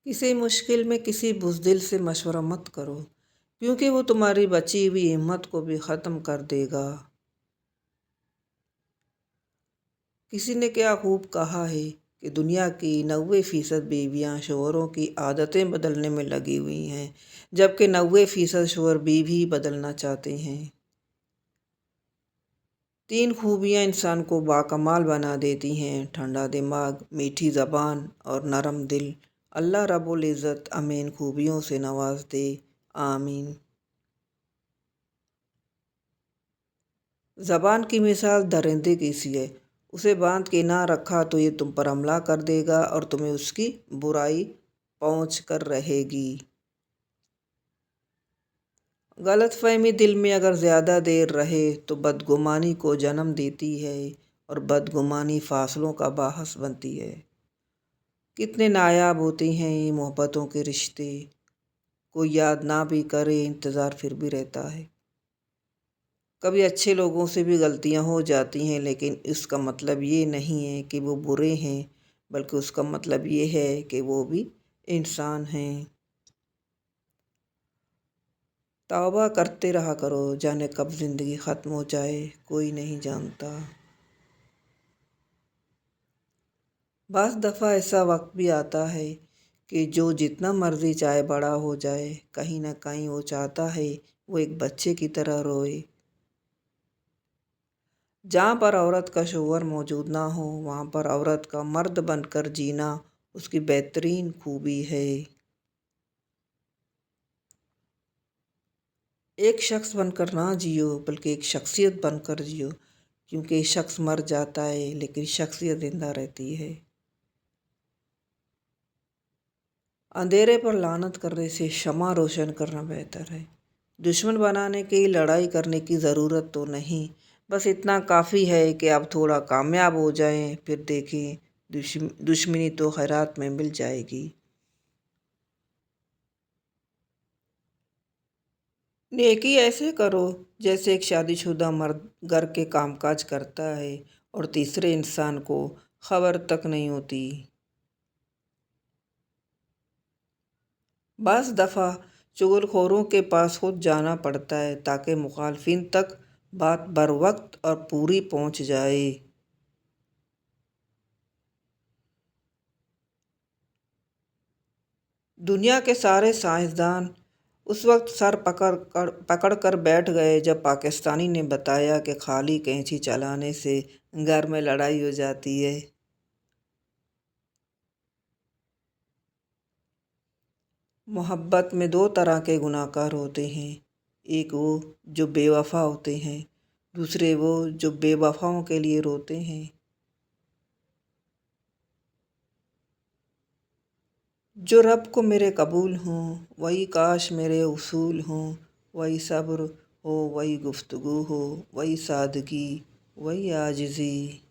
किसी मुश्किल में किसी बुज़दिल से मशवरा मत करो, क्योंकि वो तुम्हारी बची हुई हिम्मत को भी ख़त्म कर देगा। किसी ने क्या खूब कहा है कि दुनिया की 90% बीवियाँ शोहरों की आदतें बदलने में लगी हुई हैं, जबकि 90% शोहर बीवी बदलना चाहते हैं। 3 खूबियाँ इंसान को बाकमाल बना देती हैं: ठंडा दिमाग, मीठी ज़बान और नरम दिल। अल्लाह रब्बुल इज़्ज़त हमें इन खूबियों से नवाज दे, आमीन। ज़बान की मिसाल दरिंदे की सी है। उसे बांध के ना रखा तो ये तुम पर हमला कर देगा और तुम्हें उसकी बुराई पहुँच कर रहेगी। गलतफहमी दिल में अगर ज़्यादा देर रहे तो बदगुमानी को जन्म देती है और बदगुमानी फासलों का बाहस बनती है। कितने नायाब होते हैं ये मोहब्बतों के रिश्ते। कोई याद ना भी करे, इंतज़ार फिर भी रहता है। कभी अच्छे लोगों से भी गलतियां हो जाती हैं, लेकिन इसका मतलब ये नहीं है कि वो बुरे हैं, बल्कि उसका मतलब ये है कि वो भी इंसान हैं। तौबा करते रहा करो, जाने कब ज़िंदगी ख़त्म हो जाए, कोई नहीं जानता। बस दफ़ा ऐसा वक्त भी आता है कि जो जितना मर्ज़ी चाहे बड़ा हो जाए, कहीं ना कहीं वो चाहता है वो एक बच्चे की तरह रोए। जहाँ पर औरत का शोहर मौजूद ना हो, वहाँ पर औरत का मर्द बनकर जीना उसकी बेहतरीन खूबी है। एक शख्स बनकर ना जियो, बल्कि एक शख्सियत बनकर जियो, क्योंकि शख्स मर जाता है लेकिन शख्सियत जिंदा रहती है। अंधेरे पर लानत करने से शमा रोशन करना बेहतर है। दुश्मन बनाने की लड़ाई करने की ज़रूरत तो नहीं, बस इतना काफ़ी है कि आप थोड़ा कामयाब हो जाएं, फिर देखें दुश्मनी तो खैरात में मिल जाएगी। नेकी ऐसे करो जैसे एक शादीशुदा मर्द घर के कामकाज करता है और तीसरे इंसान को खबर तक नहीं होती। बस दफ़ा चुगलखोरों के पास खुद जाना पड़ता है ताकि मुखालफिन तक बात बर वक्त और पूरी पहुंच जाए। दुनिया के सारे साइंसदान उस वक्त सर पकड़ कर बैठ गए जब पाकिस्तानी ने बताया कि खाली कैंची चलाने से घर में लड़ाई हो जाती है। मोहब्बत में दो तरह के गुनाहगार होते हैं, एक वो जो बेवफा होते हैं, दूसरे वो जो बेवफाओं के लिए रोते हैं। जो रब को मेरे कबूल हों वही काश मेरे उसूल हों, वही सब्र हो, वही गुफ्तगू हो, वही सादगी, वही आजिज़ी।